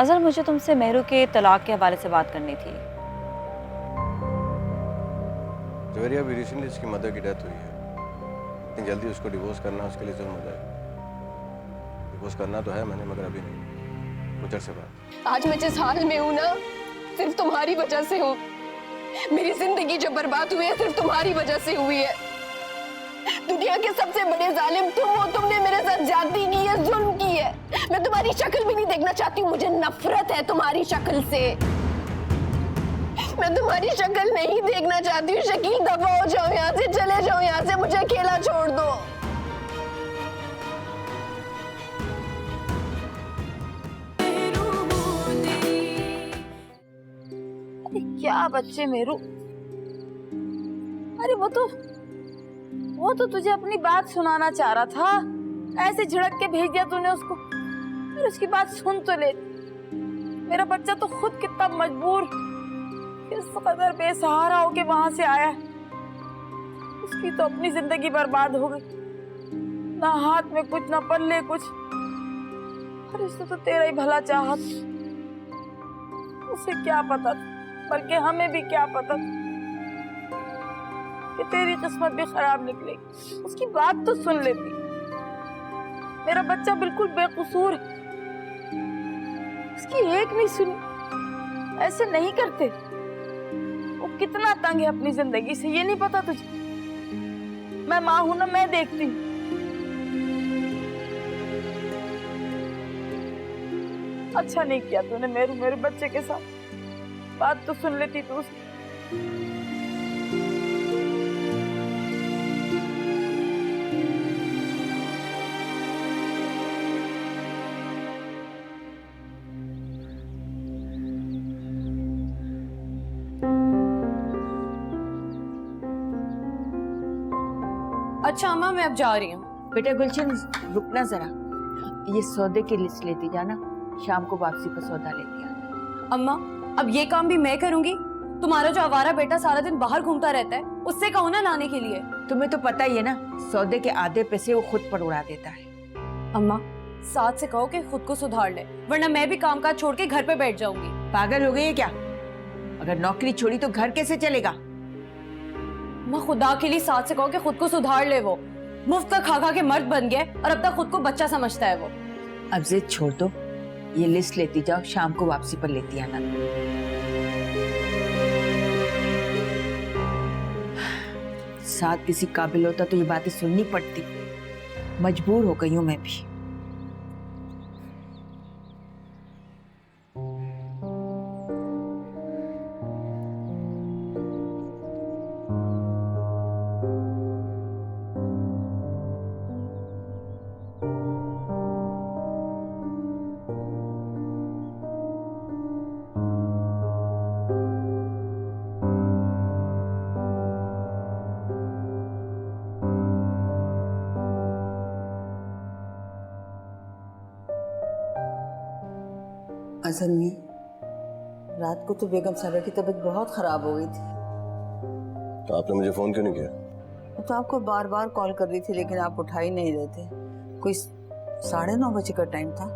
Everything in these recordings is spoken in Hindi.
अज़र, मुझे तुमसे मेहरू के तलाक के हवाले से बात करनी थी। जवेरिया, अभी रिसेंटली इसकी मदर की डेथ हुई है। इतनी जल्दी उसको डिवोर्स करना उसके लिए जुल्म हो जाएगा। डिवोर्स करना तो है मैंने, मगर अभी नहीं, कुछ अरसे बाद। आज मैं जिस हाल में हूँ ना, सिर्फ तुम्हारी वजह से हूँ। मेरी जिंदगी जो बर्बाद हुई है सिर्फ तुम्हारी वजह से हुई है। दुनिया के सबसे बड़े जालिम तुम हो। तुमने मेरे साथ ज्यादती की है, जुल्म की है। मैं तुम्हारी शक्ल भी नहीं देखना चाहती हूँ। मुझे नफरत है तुम्हारी शक्ल से। मैं तुम्हारी शक्ल नहीं देखना चाहती हूँ। शकील, दफा हो जाओ यहाँ से, चले जाओ यहाँ से, मुझे अकेला छोड़ दो। अरे क्या बच्चे मेरू, अरे वो तो तुझे अपनी बात सुनाना चाह रहा था, ऐसे झिड़क के भेज दिया तूने उसको। अरे उसकी बात सुन तो ले। मेरा बच्चा तो खुद कितना मजबूर, किस कदर बेसहारा होके वहां से आया है। उसकी तो अपनी जिंदगी बर्बाद हो गई, ना हाथ में कुछ ना पल्ले कुछ। अरे उसने तो तेरा ही भला चाहा, उसे क्या पता था, बल्कि हमें भी क्या पता कि तेरी किस्मत भी खराब निकलेगी। उसकी बात तो सुन लेती। मेरा बच्चा बिल्कुल बेकसूर है, उसकी एक नहीं सुनी। ऐसे नहीं करते। वो कितना तंग है अपनी जिंदगी से, ये नहीं पता तुझे? मैं माँ हूं ना, मैं देखती हूँ। अच्छा नहीं किया तूने मेरे बच्चे के साथ। बात तो सुन लेती तू उसकी। अच्छा अम्मा, मैं अब जा रही हूँ। बेटा गुलशन, रुकना जरा, ये सौदे की लिस्ट लेती जाना, शाम को वापसी पर सौदा लेती आना। अम्मा, अब ये काम भी मैं करूंगी? तुम्हारा जो आवारा बेटा सारा दिन बाहर घूमता रहता है, उससे कहो ना लाने के लिए। तुम्हें तो पता ही है ना, सौदे के आधे पैसे वो खुद पर उड़ा देता है। अम्मा, साथ से कहो कि खुद को सुधार ले, वरना मैं भी काम काज छोड़ के घर पे बैठ जाऊंगी। पागल हो गई है क्या? अगर नौकरी छोड़ी तो घर कैसे चलेगा? अम्मा, खुदा के लिए साथ से कहो कि खुद को सुधार ले। वो मुफ्त का खा खा के मर्द बन गया और अब तक खुद को बच्चा समझता है वो। अब जिद छोड़ दो, ये लिस्ट लेती जाओ, शाम को वापसी पर लेती आना। साथ किसी काबिल होता तो ये बातें सुननी पड़ती। मजबूर हो गई हूं मैं भी। असल में रात को तो बेगम साहबा की तबीयत बहुत खराब हो गई थी। तो आपने मुझे फोन क्यों नहीं किया? मैं तो आपको बार बार कॉल कर रही थी, लेकिन आप उठा ही नहीं रहे थे। कोई 9:30 बजे का टाइम था।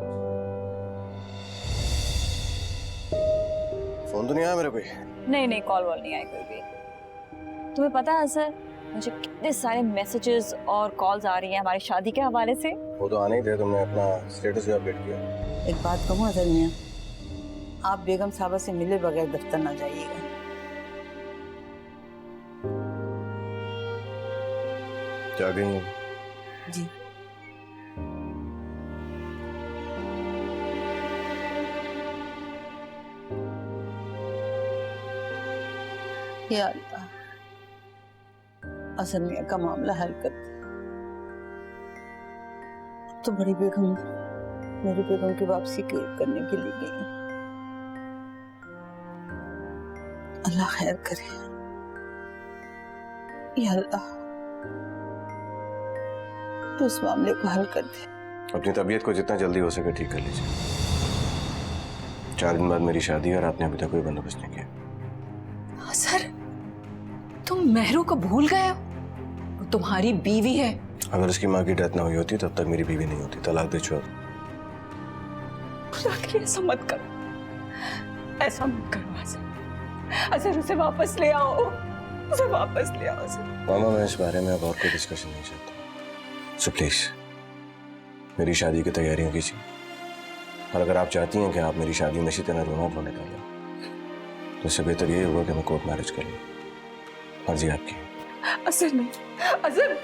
फोन तो नहीं आया मेरे कोई? नहीं, कॉल वॉल नहीं आई कोई भी। तुम्हें पता है अज़र, मुझे कितने सारे मैसेजेस और कॉल्स आ रही हैं हमारी शादी के हवाले से। वो तो आने ही थे, तुमने अपना स्टेटस भी अपडेट किया। एक बात कहूँ असल मियां, आप बेगम साहबा से मिले बगैर दफ्तर ना जाइएगा। क्या गई? जी। या अल्लाह, असल मियां का मामला हल कर दे। तो बड़ी बेगम मेरी बेगम की वापसी करने के लिए गई। अल्लाह खैर करे। या अल्लाह, तो इस मामले को हल कर दे। अपनी तबीयत को जितना जल्दी हो सके ठीक कर लीजिए। 4 दिन बाद मेरी शादी है और आपने अभी तक कोई बंदोबस्त नहीं किया। सर, तुम मेहरू को भूल गए हो? वो तुम्हारी बीवी है। अगर उसकी माँ की डेथ ना हुई होती तब तक मेरी बीवी नहीं होती। तलाक दे छोड़। खुदा के लिए ऐसा मत करो। ऐसा मत करो अजहर, उसे वापस ले आओ, उसे वापस ले आओ अजहर। मामा मैं इस बारे में अब और कोई डिस्कशन नहीं चाहता, सो प्लीज मेरी शादी की तैयारियां कीजिए। और अगर आप चाहती हैं कि आप मेरी शादी में इसी तरह रोना धोने डालें तो इससे बेहतर यही होगा कि मैं कोर्ट मैरिज कर लूँ। मर्जी आपकी। अजहर नहीं, अजहर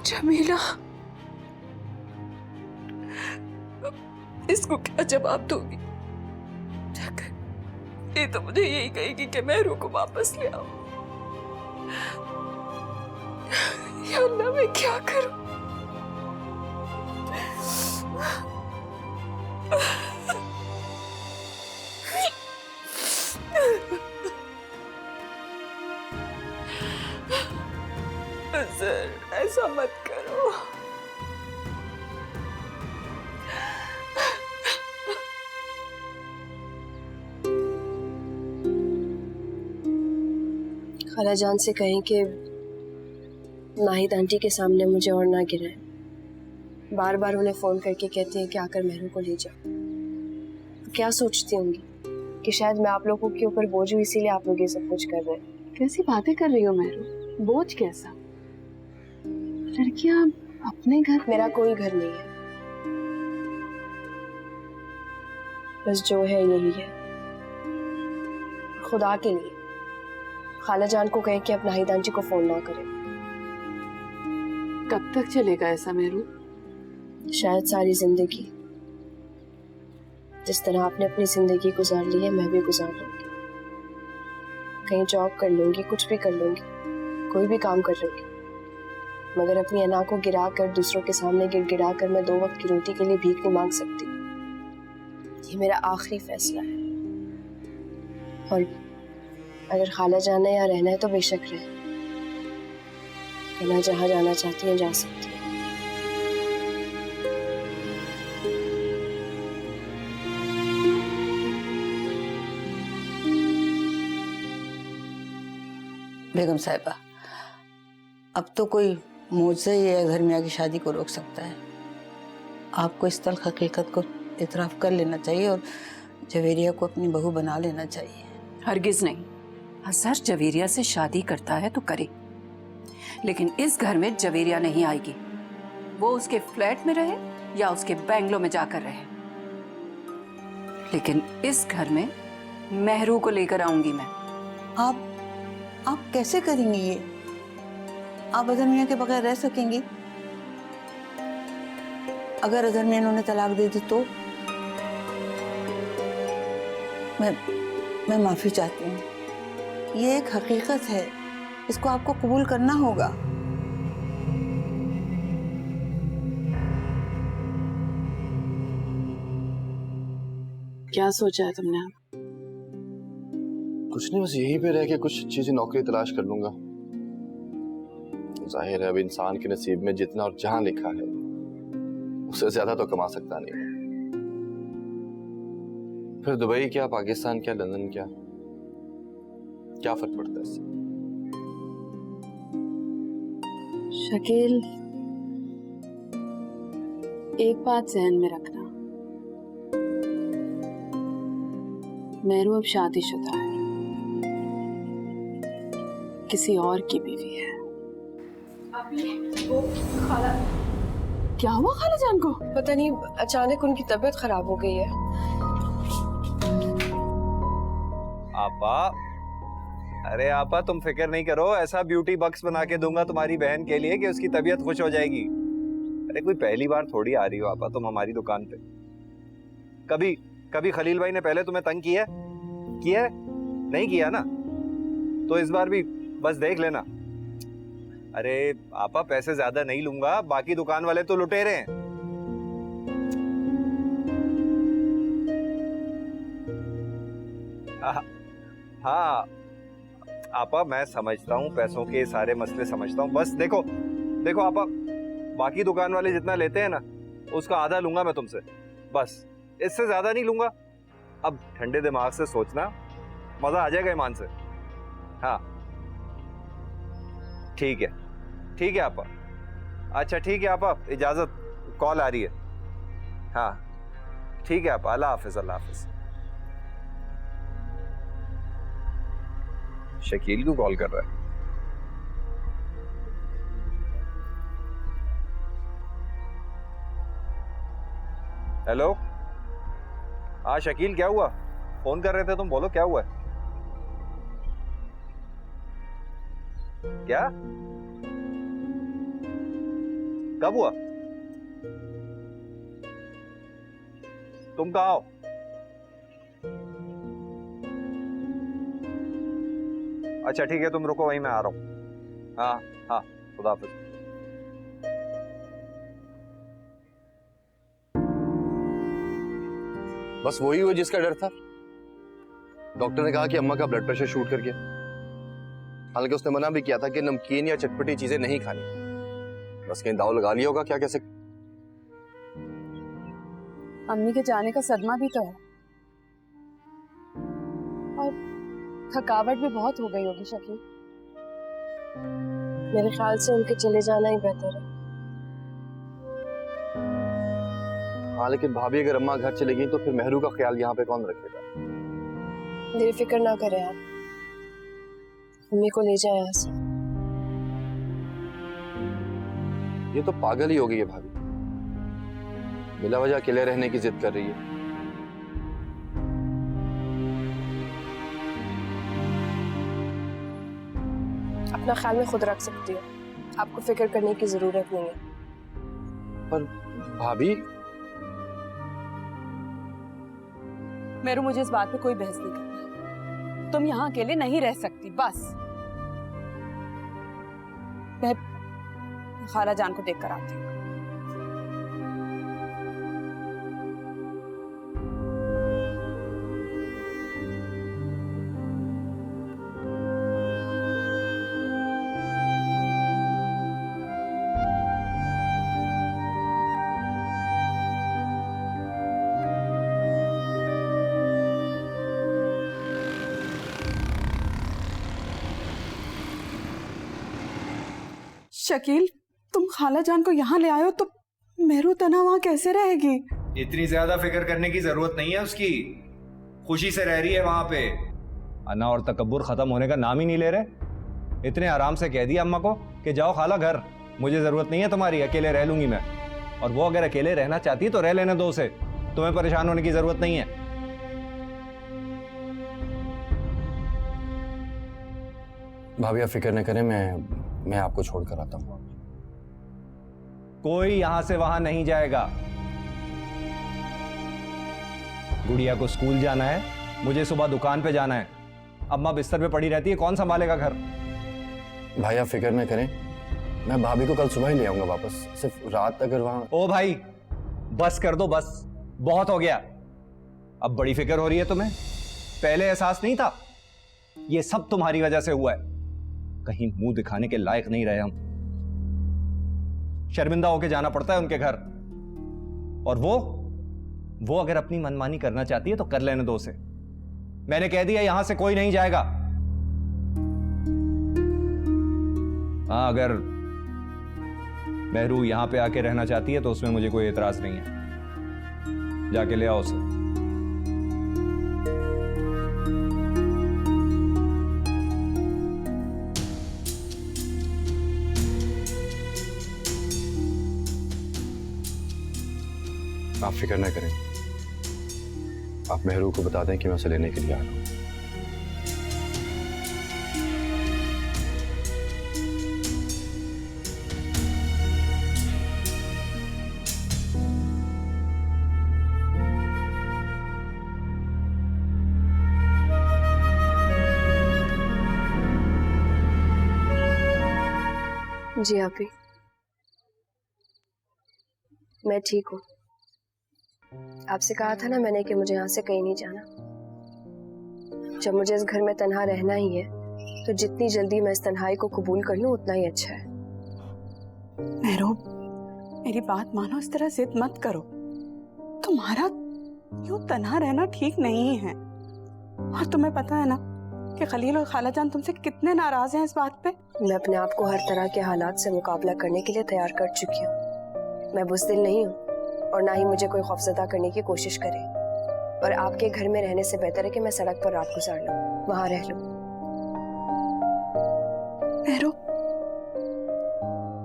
जमीला, इसको क्या जवाब दूंगी? ये तो मुझे यही कहेगी कि मेहरू को वापस ले आओ। या अल्लाह, मैं क्या करूं? सर ऐसा मत करो। खाला जान से कहें कि नाहिद आंटी के सामने मुझे और ना गिराए। बार बार उन्हें फोन करके कहती हैं कि आकर मेहरू को ले जाओ। तो क्या सोचती होंगी कि शायद मैं आप लोगों के ऊपर बोझ हूँ, इसीलिए आप लोग ये सब कुछ कर रहे हैं। कैसी बातें कर रही हो मेहरू? बोझ कैसा? लड़कियां अपने घर। मेरा कोई घर नहीं है, बस जो है यही है। खुदा के लिए खाला जान को कहे कि अब नाहिद आंटी को फोन ना करें। कब तक चलेगा ऐसा मेहरू? शायद सारी जिंदगी। जिस तरह आपने अपनी जिंदगी गुजार ली है, मैं भी गुजार लूंगी। कहीं जॉब कर लूंगी, कुछ भी कर लूंगी, कोई भी काम कर लूंगी, मगर अपनी अना को गिरा कर, दूसरों के सामने गिड़गिड़ा कर मैं 2 वक्त की रोटी के लिए भीख नहीं मांग सकती। ये मेरा आखिरी फैसला है। और अगर खाला जाना है या रहना है तो बेशक रहे, वरना जहाँ जाना चाहती है जा सकती है। बेगम साहिबा, अब तो कोई मुझसे ये घर मियाँ की शादी को रोक सकता है। आपको इस तल्ख हकीकत को इतराफ कर लेना चाहिए और जवेरिया को अपनी बहू बना लेना चाहिए। हरगिज नहीं। अजहर जवेरिया से शादी करता है तो करे, लेकिन इस घर में जवेरिया नहीं आएगी। वो उसके फ्लैट में रहे या उसके बैंगलो में जाकर रहे, लेकिन इस घर में मेहरू को लेकर आऊंगी मैं। आप कैसे करेंगी ये? आप अजहर मियाँ के बगैर रह सकेंगी? अगर अजहर मियाँ ने उन्हें तलाक दे दी तो? मैं माफी चाहती हूँ। ये एक हकीकत है, इसको आपको कबूल करना होगा। क्या सोचा है तुमने? कुछ नहीं, बस यहीं पे रह के कुछ चीजें नौकरी तलाश कर लूंगा। जाहिर है अब इंसान के नसीब में जितना और जहां लिखा है उससे ज्यादा तो कमा सकता नहीं। फिर दुबई क्या, पाकिस्तान क्या, लंदन क्या फर्क पड़ता है इससे? शकील, एक बात जहन में रखना, मेहरू अब शादीशुदा है, किसी और की बीवी है। वो खाला, क्या हुआ खाला जान को? पता नहीं, अचानक उनकी तबीयत खराब हो गई है। आपा, अरे आपा तुम फिक्र नहीं करो, ऐसा ब्यूटी बक्स बना के दूंगा तुम्हारी बहन के लिए कि उसकी तबीयत खुश हो जाएगी। अरे कोई पहली बार थोड़ी आ रही हो आपा तुम हमारी दुकान पे। कभी खलील भाई ने पहले तुम्हें तंग किया नहीं किया ना? तो इस बार भी बस देख लेना। अरे आपा पैसे ज्यादा नहीं लूंगा, बाकी दुकान वाले तो लुटेरे हैं। हाँ आपा, मैं समझता हूँ पैसों के सारे मसले समझता हूँ। बस देखो देखो आपा, बाकी दुकान वाले जितना लेते हैं ना, उसका आधा लूंगा मैं तुमसे, बस इससे ज्यादा नहीं लूंगा। अब ठंडे दिमाग से सोचना, मजा आ जाएगा ईमान से। हाँ ठीक है आपा। अच्छा ठीक है आपा, इजाजत, कॉल आ रही है। हाँ ठीक है आपा, अल्लाह हाफिज। अल्लाह हाफिज। शकील को कॉल कर रहा है। हेलो, हाँ शकील, क्या हुआ? फोन कर रहे थे तुम, बोलो क्या हुआ है? क्या? कब हुआ? तुम कहाँ हो? अच्छा ठीक है, तुम रुको वहीं, मैं आ रहा हूँ। हाँ हाँ, खुदा हाफिज। बस वही हुआ जिसका डर था। डॉक्टर ने कहा कि अम्मा का ब्लड प्रेशर शूट कर गया। हालांकि उसने मना भी किया था कि नमकीन या चटपटी चीजें नहीं खानी। बस कहीं दाव लगा लिया होगा, क्या कह सकते। अम्मी के जाने का सदमा भी तो है, और थकावट भी बहुत हो गई होगी शकील। मेरे ख्याल से उनके चले जाना ही बेहतर है। हाँ लेकिन भाभी, अगर अम्मा घर चले गई तो फिर मेहरू का ख्याल यहाँ पे कौन रखेगा? मेरी फिक्र ना करें आप, अम्मी को ले जाए यहाँ से। ये तो पागल ही हो गई है भाभी, बिला वजह अकेले रहने की जिद कर रही है। अपना ख्याल में खुद रख सकती हो, आपको फिक्र करने की जरूरत नहीं है। पर भाभी, मेरू, मुझे इस बात पे कोई बहस नहीं करनी। तुम यहाँ अकेले नहीं रह सकती, बस। मैं खाला जान को देख कर आती हूँ। शकील, तुम खाला जान को यहाँ ले आयो तो मेहरू तना वहाँ कैसे रहेगी? इतनी ज्यादा फिक्र करने की जरूरत नहीं है उसकी, खुशी से रह रही है वहां पे। अना और तकब्बुर खत्म होने का नाम ही नहीं ले रहे। इतने आराम से कह दिया अम्मा को कि जाओ खाला घर, मुझे जरूरत नहीं है तुम्हारी, अकेले रह लूंगी मैं। और वो अगर अकेले रहना चाहती तो रह लेने दो उसे, तुम्हें परेशान होने की जरूरत नहीं है। भाभी आप फिक्र न करें, मैं आपको छोड़कर आता हूँ। कोई यहां से वहां नहीं जाएगा। गुड़िया को स्कूल जाना है, मुझे सुबह दुकान पे जाना है। अम्मा बिस्तर पे पड़ी रहती है, कौन संभालेगा घर? भाई आप फिक्र न करें, मैं भाभी को कल सुबह ही ले आऊंगा वापस। सिर्फ रात अगर वहां। ओ भाई, बस कर दो, बस बहुत हो गया। अब बड़ी फिक्र हो रही है तुम्हें, पहले एहसास नहीं था? ये सब तुम्हारी वजह से हुआ है। कहीं मुंह दिखाने के लायक नहीं रहे हम, शर्मिंदा होके जाना पड़ता है उनके घर। और वो अगर अपनी मनमानी करना चाहती है तो कर लेने दो उसे। मैंने कह दिया यहां से कोई नहीं जाएगा। हाँ, अगर मेहरू यहां पे आके रहना चाहती है तो उसमें मुझे कोई एतराज नहीं है। जाके ले आओ उसे। आप फिक्र न करें, आप मेहरू को बता दें कि मैं उसे लेने के लिए आ रहा हूं। जी आपी, मैं ठीक हूँ। आपसे कहा था ना मैंने कि मुझे यहाँ से कहीं नहीं जाना। जब मुझे इस घर में तन्हा रहना ही है तो जितनी जल्दी मैं इस तन्हाई को कबूल कर लूं उतना ही अच्छा है। महरूब, मेरी बात मानो, इस तरह जिद मत करो। तुम्हारा यूं तन्हा रहना ठीक नहीं है। और तुम्हें पता है ना कि खलील और खाला जान तुमसे कितने नाराज हैं इस बात पे। मैं अपने आप को हर तरह के हालात से मुकाबला करने के लिए तैयार कर चुकी हूँ। मैं बुज़दिल नहीं हूँ और ना ही मुझे कोई खौफजदा करने की कोशिश करे। और आपके घर में रहने से बेहतर है कि मैं सड़क पर रात गुजार लूँ, वहां रह लूँ। महरूब,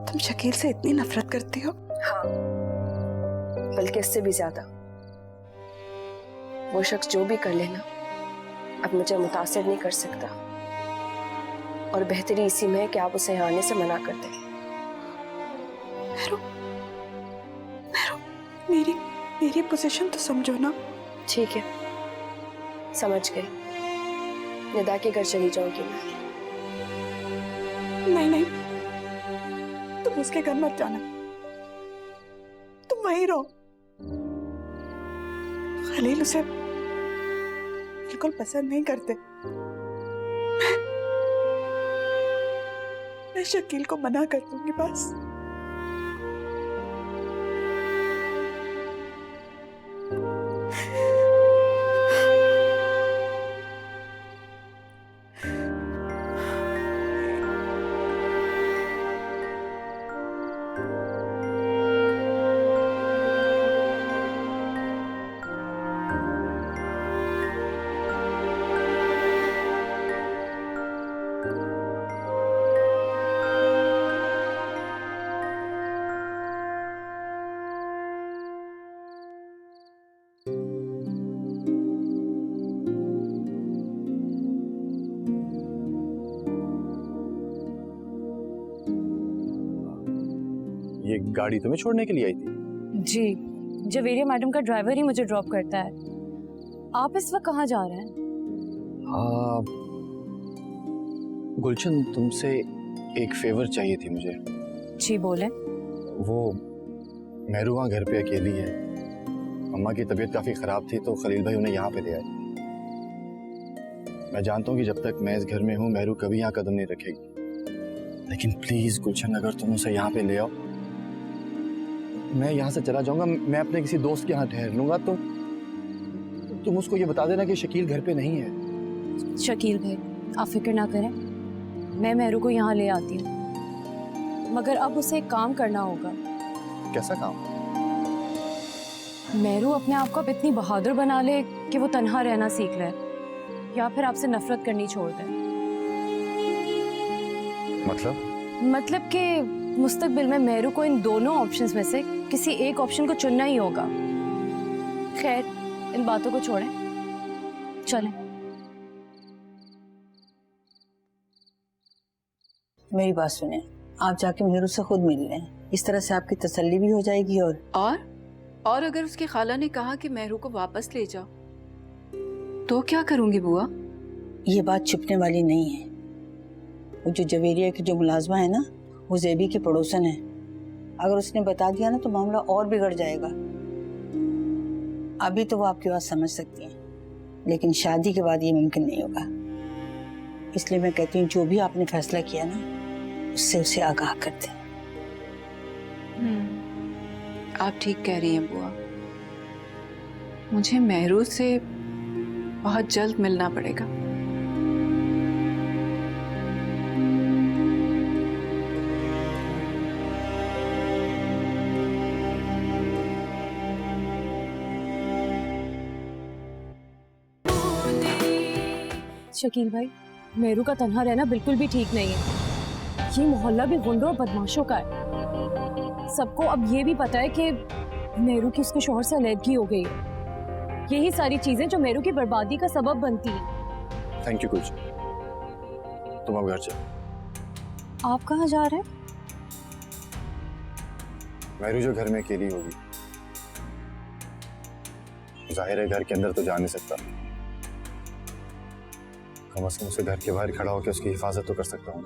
तुम शकील से इतनी नफरत करती हो? हाँ, बल्कि इससे भी ज्यादा। वो शख्स जो भी कर लेना अब मुझे मुतासिर नहीं कर सकता, और बेहतरी इसी में है कि आप उसे यहाँ आने से मना कर दें। मेरी पोजीशन तो समझो ना। ठीक है, समझ गई। निदा के घर चली जाऊंगी मैं। नहीं, तुम उसके घर मत जाना, तुम वहीं रहो। खलील उसे बिल्कुल पसंद नहीं करते। मैं शकील को मना कर दूंगी बस। ये गाड़ी तुम्हें छोड़ने के लिए आई थी? जी, जवेरिया मैडम का ड्राइवर ही मुझे ड्रॉप करता है। आप इस वक्त कहाँ जा रहे हैं? गुलशन, तुमसे एक फेवर चाहिए थी मुझे। जी बोले। वो मेहरू वहाँ घर पे अकेली है। अम्मा की तबीयत काफी खराब थी तो खलील भाई उन्हें यहाँ पे ले आए। मैं जानता हूँ कि जब तक मैं इस घर में हूँ मेहरू कभी यहाँ कदम नहीं रखेगी, लेकिन प्लीज गुलशन, अगर तुम उसे यहाँ पे ले आओ, मैं यहाँ से चला जाऊंगा। मैं अपने किसी दोस्त के यहाँ ठहर लूंगा। तो तुम उसको ये बता देना कि शकील घर पे नहीं है। शकील भाई, आप फिक्र ना करें, मैं मेहरू को यहाँ ले आती हूँ। मगर अब उसे एक काम करना होगा। कैसा काम? मेहरू अपने आप को अब इतनी बहादुर बना ले कि वो तन्हा रहना सीख ले, या फिर आपसे नफरत करनी छोड़ दे। मतलब कि मुस्तकबिल में मेहरू को इन दोनों ऑप्शंस में से किसी एक ऑप्शन को चुनना ही होगा। खैर, इन बातों को छोड़ें, चलें। मेरी बात सुने, आप जाके मेहरू से खुद मिल लें। इस तरह से आपकी तसल्ली भी हो जाएगी। और अगर उसकी खाला ने कहा कि मेहरू को वापस ले जाओ तो क्या करूंगी बुआ? ये बात छुपने वाली नहीं है। वो जो जवेरिया की जो मुलाजमा है ना, वो ज़ेबी की पड़ोसन है। अगर उसने बता दिया ना तो मामला और बिगड़ जाएगा। अभी तो वो आपकी बात समझ सकती हैं, लेकिन शादी के बाद ये मुमकिन नहीं होगा। इसलिए मैं कहती हूँ जो भी आपने फैसला किया ना, उससे उसे आगाह कर दें। आप ठीक कह रही हैं बुआ। मुझे मेहरू से बहुत जल्द मिलना पड़ेगा। शकील भाई, मेहरू का तन्हा रहना बिल्कुल भी ठीक नहीं है। ये मोहल्ला भी गुंडों और बदमाशों का है। सबको अब ये भी पता है कि मेहरू की उसके शौहर से अलैदगी हो गई है। यही सारी चीजें जो मेहरू की बर्बादी का सबब बनती हैं। थैंक यू गुलशन, तुम अब घर चलो। आप कहाँ जा रहे हैं? मेहरू जो घर में अकेली होगी, जाहिर है घर के अंदर तो जा नहीं सकता, कम से कम उसे घर के बाहर खड़ा होकर उसकी हिफाजत तो कर सकता हूँ।